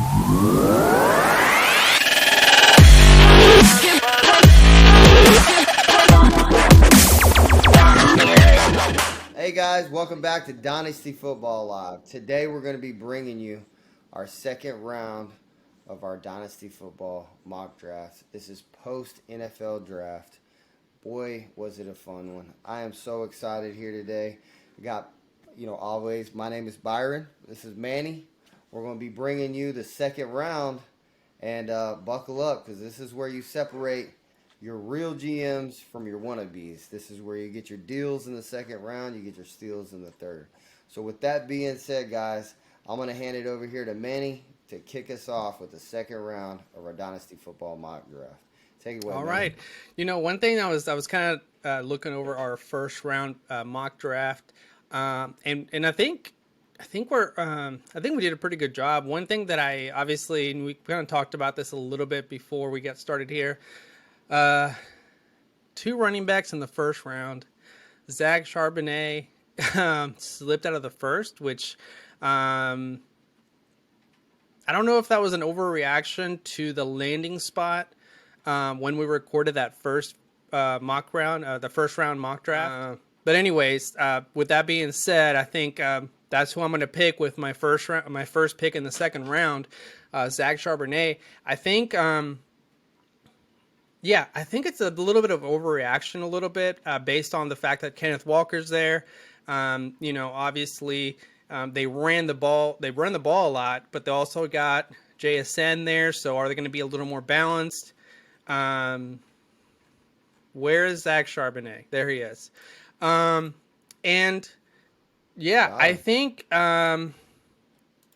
Hey guys, welcome back to Dynasty Football Live. Today we're going to be bringing you our second round of our Dynasty Football mock draft. This is post NFL draft. Boy, was it a fun one. I am so excited here today. We got, always, my name is Byron. This is Manny. We're going to be bringing you the second round, and buckle up because this is where you separate your real GMs from your wannabes. This is where you get your deals in the second round, you get your steals in the third. So with that being said, guys, I'm going to hand it over here to Manny to kick us off with the second round of our Dynasty Football mock draft. Take it away, All Manny. right. One thing I was kind of looking over our first round mock draft, and I think we did a pretty good job. One thing that and we kind of talked about this a little bit before we got started here. Two running backs in the first round. Zach Charbonnet slipped out of the first, which I don't know if that was an overreaction to the landing spot when we recorded that first mock round, the first round mock draft. But anyways, with that being said, I think that's who I'm going to pick with my first pick in the second round, Zach Charbonnet. I think it's a little bit of overreaction, a little bit based on the fact that Kenneth Walker's there. Obviously they ran the ball a lot, but they also got JSN there. So are they going to be a little more balanced? Where is Zach Charbonnet? There he is. I think I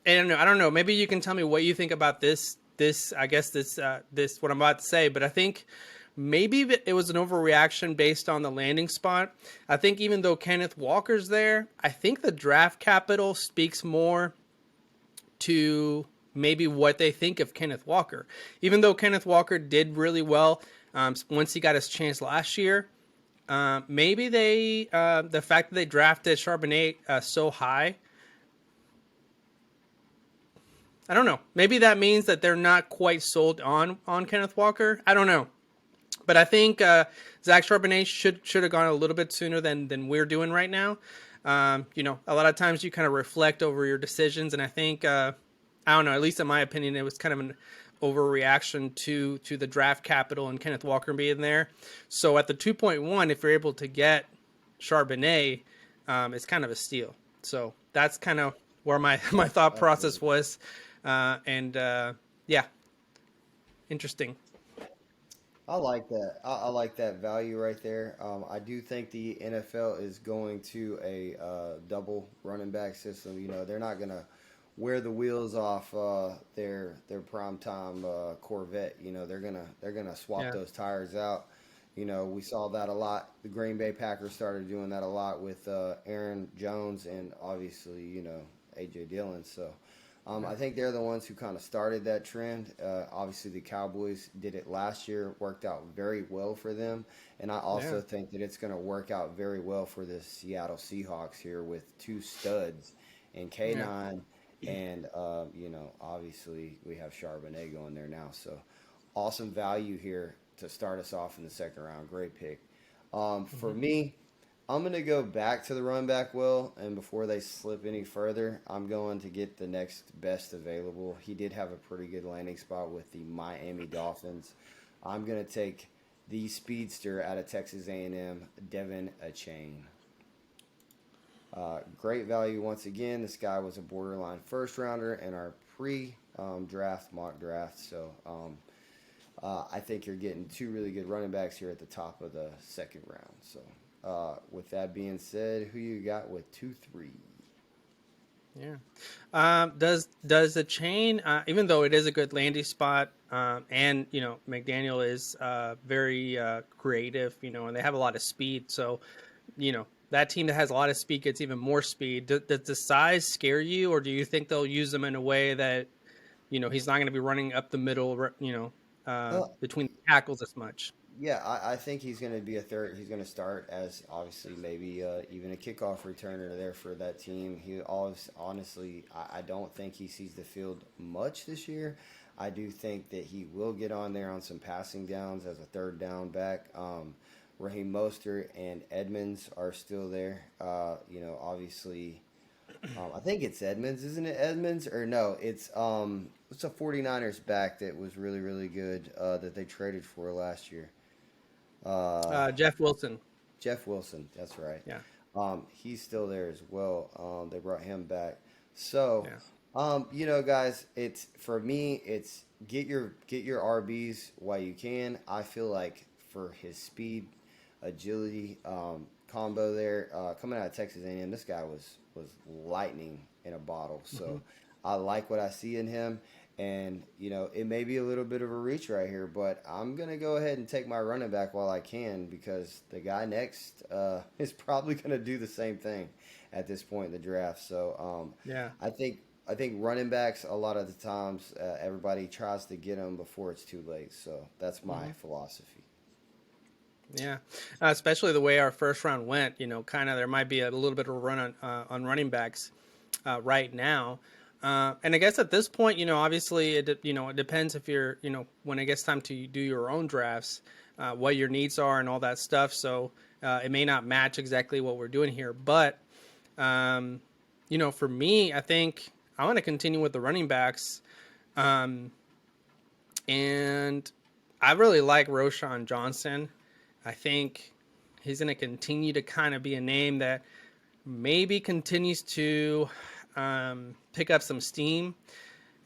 don't know. Maybe you can tell me what you think about this what I'm about to say, but I think maybe it was an overreaction based on the landing spot. I think even though Kenneth Walker's there, I think the draft capital speaks more to maybe what they think of Kenneth Walker. Even though Kenneth Walker did really well once he got his chance last year, maybe the fact that they drafted Charbonnet so high, I don't know. Maybe that means that they're not quite sold on Kenneth Walker. I don't know. But I think Zach Charbonnet should have gone a little bit sooner than we're doing right now. A lot of times you kind of reflect over your decisions, and I think, I don't know, at least in my opinion, it was kind of an overreaction to the draft capital and Kenneth Walker being there. So at the 2.1, if you're able to get Charbonnet, it's kind of a steal. So that's kind of where my thought process was. Interesting. I like that. I like that value right there. I do think the NFL is going to a double running back system. They're not going to wear the wheels off their primetime Corvette. They're gonna swap those tires out. We saw that a lot. The Green Bay Packers started doing that a lot with Aaron Jones and obviously AJ Dillon. So I think they're the ones who kind of started that trend. Obviously, the Cowboys did it last year, worked out very well for them. And I also think that it's going to work out very well for the Seattle Seahawks here with two studs and K9. And, obviously we have Charbonnet going there now. So awesome value here to start us off in the second round. Great pick. For me, I'm going to go back to the running back well, and before they slip any further, I'm going to get the next best available. He did have a pretty good landing spot with the Miami Dolphins. I'm going to take the speedster out of Texas A&M, Devin Achane. Great value once again. This guy was a borderline first rounder in our pre-draft mock draft, so I think you're getting two really good running backs here at the top of the second round. So with that being said, who you got with 2-3? Yeah. Does the chain, even though it is a good landing spot, and McDaniel is very creative, and they have a lot of speed, so that team that has a lot of speed gets even more speed. Does the size scare you, or do you think they'll use them in a way that he's not going to be running up the middle, between the tackles as much? Yeah, I think he's going to be a third. He's going to start as obviously maybe even a kickoff returner there for that team. He always, honestly, I don't think he sees the field much this year. I do think that he will get on there on some passing downs as a third down back. Raheem Mostert and Edmonds are still there. Obviously, I think it's Edmonds, isn't it? Edmonds or no? It's a 49ers back that was really really good that they traded for last year. Uh, Jeff Wilson. Jeff Wilson, that's right. Yeah, He's still there as well. They brought him back. So, yeah. guys, it's for me. It's get your RBs while you can. I feel like for his speed, agility combo there, coming out of Texas A&M, this guy was lightning in a bottle. Hmm. So, I like what I see in him. And, it may be a little bit of a reach right here, but I'm going to go ahead and take my running back while I can because the guy next is probably going to do the same thing at this point in the draft. So Yeah. I think running backs, a lot of the times, everybody tries to get them before it's too late. So that's my Hmm. philosophy. Yeah, especially the way our first round went. Kind of there might be a little bit of a run on running backs right now. And I guess at this point, obviously, it depends if you're, when it gets time to do your own drafts, what your needs are and all that stuff. So it may not match exactly what we're doing here, but um, for me, I think I want to continue with the running backs, um, and I really like Roshan Johnson. I think he's going to continue to kind of be a name that maybe continues to pick up some steam.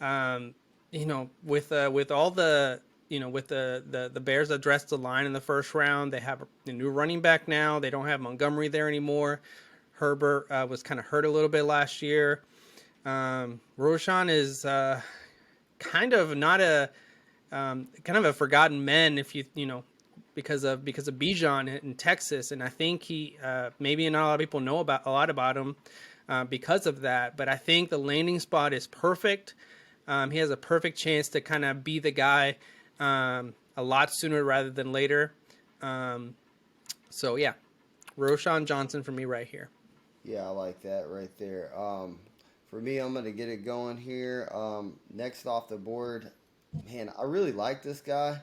Um, with all the with the Bears addressed the line in the first round, they have a new running back now. They don't have Montgomery there anymore. Herbert was kind of hurt a little bit last year. Roshan is kind of not a kind of a forgotten man if because of Bijan in Texas, and I think he maybe not a lot of people know about a lot about him because of that. But I think the landing spot is perfect. He has a perfect chance to kind of be the guy a lot sooner rather than later. Um, so yeah, Roshan Johnson for me right here. Yeah, I like that right there. For me, I'm gonna get it going here. Next off the board, man, I really like this guy.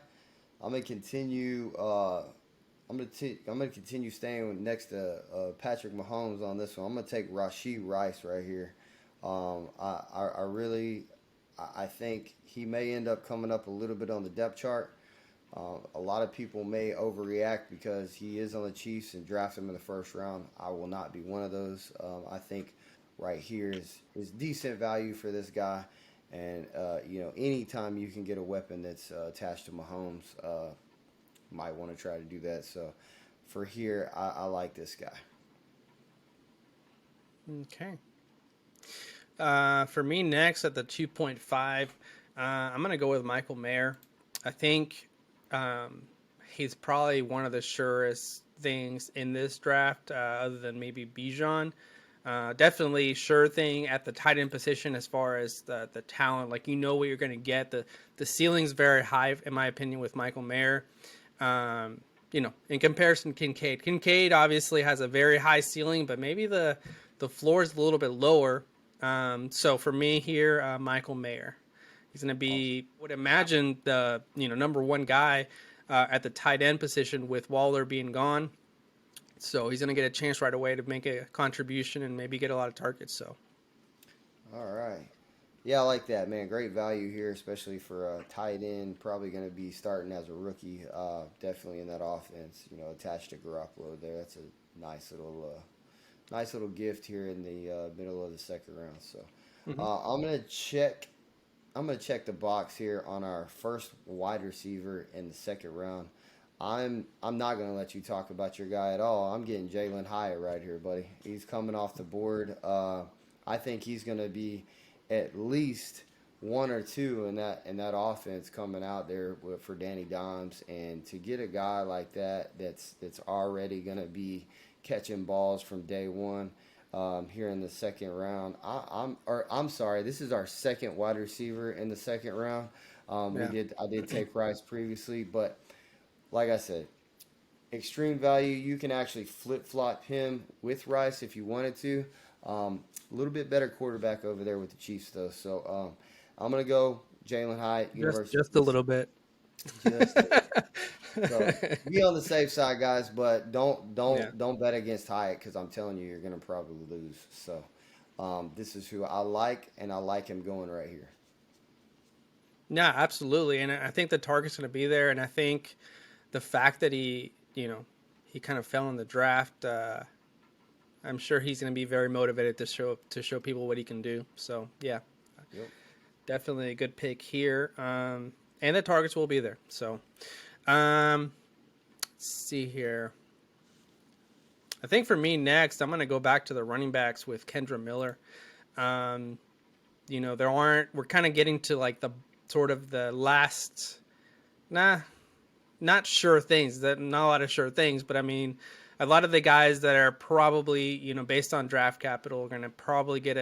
I'm gonna continue. I'm gonna continue staying next to Patrick Mahomes on this one. I'm gonna take Rashee Rice right here. I really, I think he may end up coming up a little bit on the depth chart. A lot of people may overreact because he is on the Chiefs and draft him in the first round. I will not be one of those. I think right here is decent value for this guy. And anytime you can get a weapon that's attached to Mahomes, might want to try to do that. So for here, I like this guy. Okay. For me next at the 2.5, I'm gonna go with Michael Mayer. I think um, he's probably one of the surest things in this draft, other than maybe Bijan. Definitely sure thing at the tight end position as far as the talent. Like what you're going to get. The ceiling's very high in my opinion with Michael Mayer. Um, in comparison to Kincaid. Kincaid obviously has a very high ceiling, but maybe the floor is a little bit lower. So for me here, Michael Mayer. He's going to Awesome. be, would imagine the number one guy at the tight end position with Waller being gone. So he's going to get a chance right away to make a contribution and maybe get a lot of targets. So All right. Yeah, I like that, man. Great value here, especially for a tight end. Probably going to be starting as a rookie. Definitely in that offense. Attached to Garoppolo there. That's a nice little gift here in the middle of the second round. So hmm I'm gonna check. I'm gonna check the box here on our first wide receiver in the second round. I'm not gonna let you talk about your guy at all. I'm getting Jalen Hyatt right here, buddy. He's coming off the board. I think he's gonna be at least one or two in that offense coming out there for Danny Dimes, and to get a guy like that that's already gonna be catching balls from day one. Here in the second round, I'm sorry. This is our second wide receiver in the second round. yeah, I did take Rice previously, but like I said, extreme value. You can actually flip flop him with Rice if you wanted to. A little bit better quarterback over there with the Chiefs though. So I'm gonna go Jalen Hyatt, University of Just a little Tennessee. bit. Just a little. So be on the safe side, guys, but Yeah. don't bet against Hyatt because I'm telling you, you're gonna probably lose. So this is who I like, and I like him going right here. Yeah, absolutely. And I think the target's going to be there. And I think the fact that he kind of fell in the draft, I'm sure he's going to be very motivated to show people what he can do. So yeah, Yep. definitely a good pick here. And the targets will be there. So let's see here. I think for me next, I'm going to go back to the running backs with Kendra Miller. Um, we're kind of getting to like the sort of the last, not sure things, that not a lot of sure things, but I mean, a lot of the guys that are probably, based on draft capital are going to probably get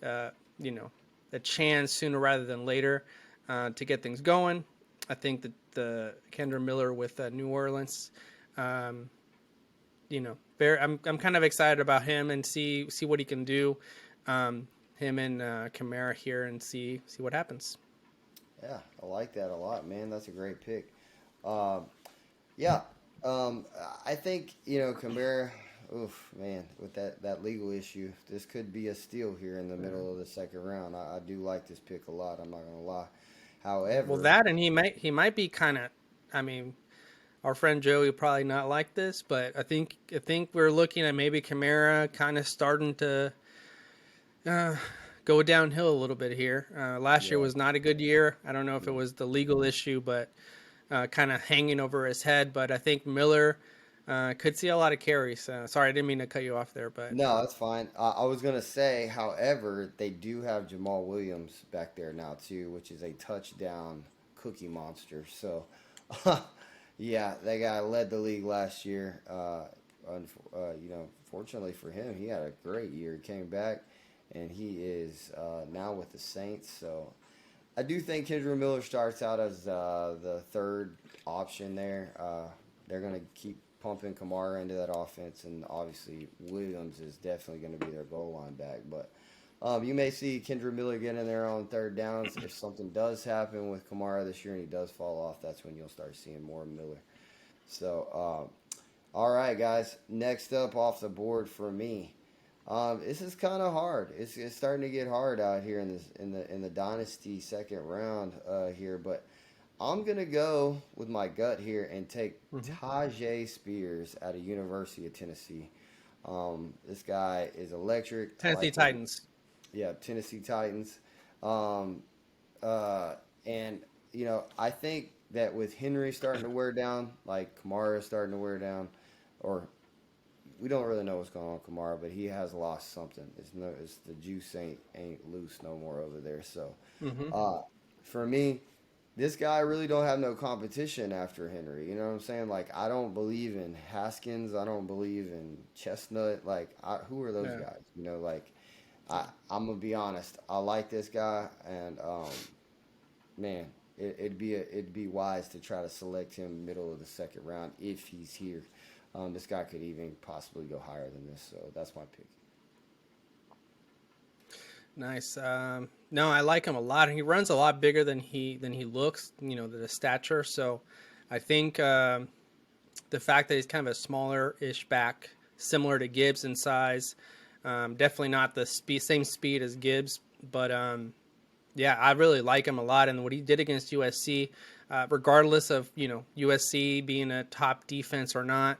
uh, you know, a chance sooner rather than later to get things going. I think that the Kendra Miller with New Orleans, um, I'm kind of excited about him and see what he can do. Him and Kamara here and see what happens. Yeah, I like that a lot, man. That's a great pick. Um, yeah, um, I think Camara. Oof, man, with that legal issue, this could be a steal here in the middle of the second round. I do like this pick a lot. I'm not gonna lie. Well, However, that and he might be kind of. I mean, our friend Joey will probably not like this, but I think we're looking at maybe Kamara kind of starting to uh, go downhill a little bit here. Last year yeah, was not a good year. I don't know if it no, was the legal issue, but kind of hanging over his head. But I think Miller could see a lot of carries. Sorry, I didn't mean to cut you off there, but no, that's fine. I was gonna say, however, they do have Jamal Williams back there now too, which is a touchdown cookie monster. So, yeah, that guy led the league last year. Fortunately for him, he had a great year. He came back, and he is now with the Saints. So I do think Kendra Miller starts out as the third option there. They're going to keep pumping Kamara into that offense, and obviously Williams is definitely going to be their goal line back. But you may see Kendra Miller get in there on third downs. If something does happen with Kamara this year and he does fall off, that's when you'll start seeing more Miller. So, all right, guys. Next up off the board for me. This is kind of hard. It's starting to get hard out here in the dynasty second round here, but I'm gonna go with my gut here and take Mhm. Tajay Spears out of University of Tennessee. This guy is electric. I Tennessee like him. Titans. Yeah, Tennessee Titans. Um, and I think that with Henry starting to wear down, like Kamara starting to wear down, or we don't really know what's going on with Kamara, but he has lost something. It's the juice ain't loose no more over there. So, Hmm. uh, for me, this guy really don't have no competition after Henry. You know what I'm saying? Like I don't believe in Haskins. I don't believe in Chestnut. Like who are those Yeah. guys? Like I'm gonna be honest. I like this guy, and man, it'd be wise to try to select him middle of the second round if he's here. This guy could even possibly go higher than this, so that's my pick. Nice. No, I like him a lot. He runs a lot bigger than he looks. The stature. So, I think the fact that he's kind of a smaller-ish back, similar to Gibbs in size, definitely not the same speed as Gibbs, but yeah, I really like him a lot. And what he did against USC, regardless of USC being a top defense or not,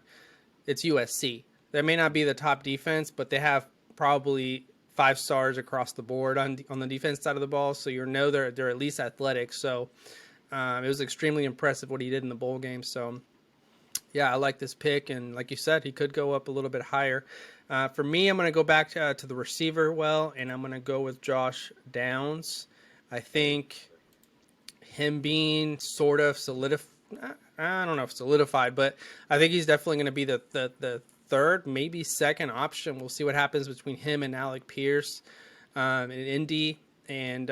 it's USC. They may not be the top defense, but they have probably 5 stars across the board on the defense side of the ball. So they're at least athletic. So it was extremely impressive what he did in the bowl game. So yeah, I like this pick, and like you said, he could go up a little bit higher. For me, I'm going to go back to the receiver and I'm going to go with Josh Downs. I think him being sort of solidified. I don't know if solidified, but I think he's definitely going to be the third, maybe second option. We'll see what happens between him and Alec Pierce in Indy. And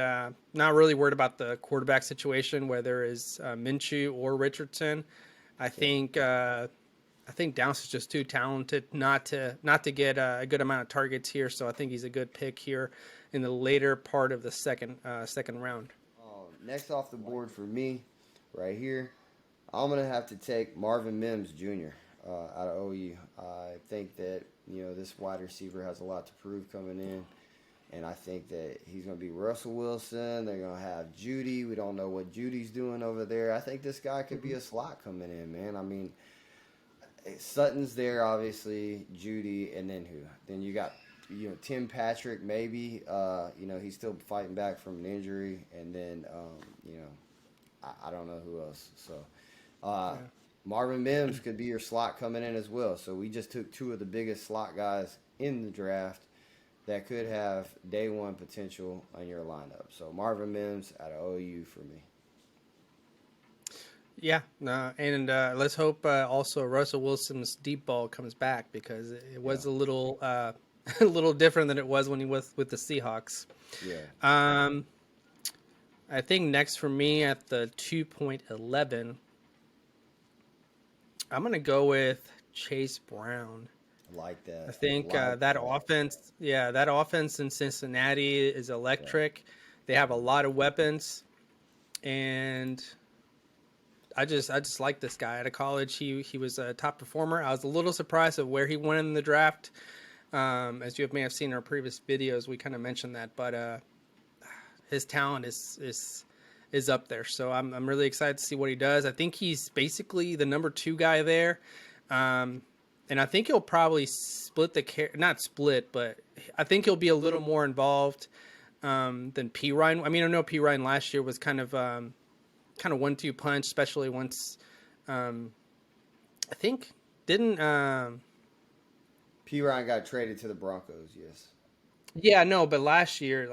not really worried about the quarterback situation, whether it's Minshew or Richardson. I think Downs is just too talented not to get a good amount of targets here. So I think he's a good pick here in the later part of the second round. Next off the board for me, right here, I'm gonna have to take Marvin Mims Jr. Out of OU. I think that this wide receiver has a lot to prove coming in, and I think that he's gonna be Russell Wilson. They're gonna have Judy. We don't know what Judy's doing over there. I think this guy could be a slot coming in, man. I mean, Sutton's there, obviously. Judy, and then who? Then you got Tim Patrick, maybe. He's still fighting back from an injury, and then I don't know who else. So Marvin Mims could be your slot coming in as well. So we just took two of the biggest slot guys in the draft that could have day one potential on your lineup. So Marvin Mims out of OU for me. Yeah, and let's hope also Russell Wilson's deep ball comes back, because it was a little a little different than it was when he was with the Seahawks. Yeah. I think next for me at the 2.11, I'm gonna go with Chase Brown. I like that. I think that offense in Cincinnati is electric. Yeah. They have a lot of weapons, and I just like this guy. Out of college, he was a top performer. I was a little surprised of where he went in the draft. As you may have seen in our previous videos, we kind of mentioned that, but his talent is up there. So I'm really excited to see what he does. I think he's basically the number 2 guy there, and I think he'll probably not split, but I think he'll be a little more involved than P. Ryan. I mean, I know P. Ryan last year was kind of 1-2 punch, especially once I think didn't P. Ryan got traded to the Broncos. Yes. Yeah, no, but last year,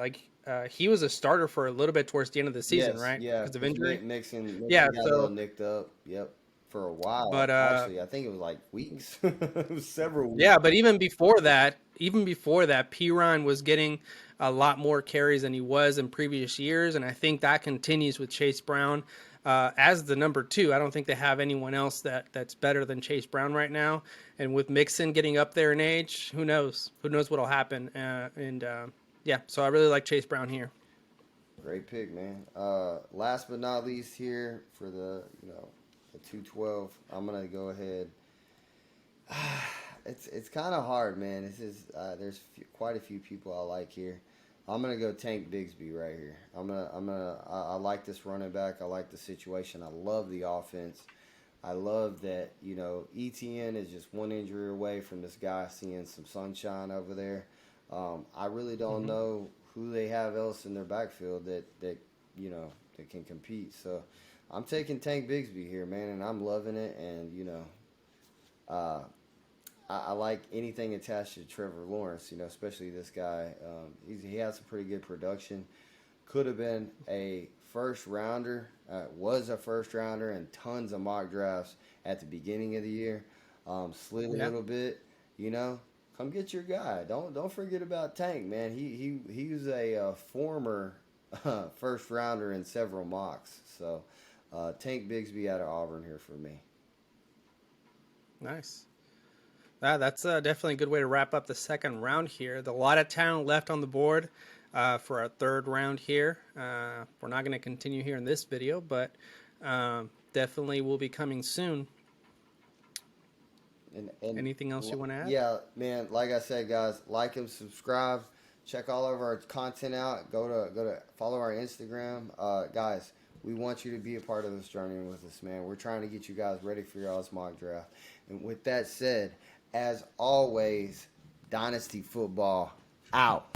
he was a starter for a little bit towards the end of the season, yes, right? Yeah, because of injury. Nixon yeah, got a little nicked up. Yep, for a while. But actually, I think it was like weeks, it was several weeks. Yeah, but even before that, P. Ryan was getting a lot more carries than he was in previous years, and I think that continues with Chase Brown as the number 2. I don't think they have anyone else that's better than Chase Brown right now. And with Mixon getting up there in age, who knows? Who knows what'll happen? Yeah, so I really like Chase Brown here. Great pick, man. Last but not least here for the 212, I'm gonna go ahead. It's kind of hard, man. There's quite a few people I like here. I'm gonna go Tank Bigsby right here. I like this running back. I like the situation. I love the offense. I love that ETN is just one injury away from this guy seeing some sunshine over there. I really don't know who they have else in their backfield that can compete. So I'm taking Tank Bigsby here, man, and I'm loving it. And I like anything attached to Trevor Lawrence, especially this guy. He has some pretty good production. Could have been a first rounder, was a first rounder in tons of mock drafts at the beginning of the year. Slid a little bit, Come get your guy. Don't forget about Tank, man. He was a former first rounder in several mocks. So Tank Bigsby out of Auburn here for me. Nice. That's definitely a good way to wrap up the second round here. There's a lot of talent left on the board for our third round here. We're not going to continue here in this video, but definitely will be coming soon. And anything else you want to add? Yeah, man. Like I said, guys, like and subscribe. Check all of our content out. Go to follow our Instagram, guys. We want you to be a part of this journey with us, man. We're trying to get you guys ready for your all's mock draft. And with that said, as always, Dynasty Football out.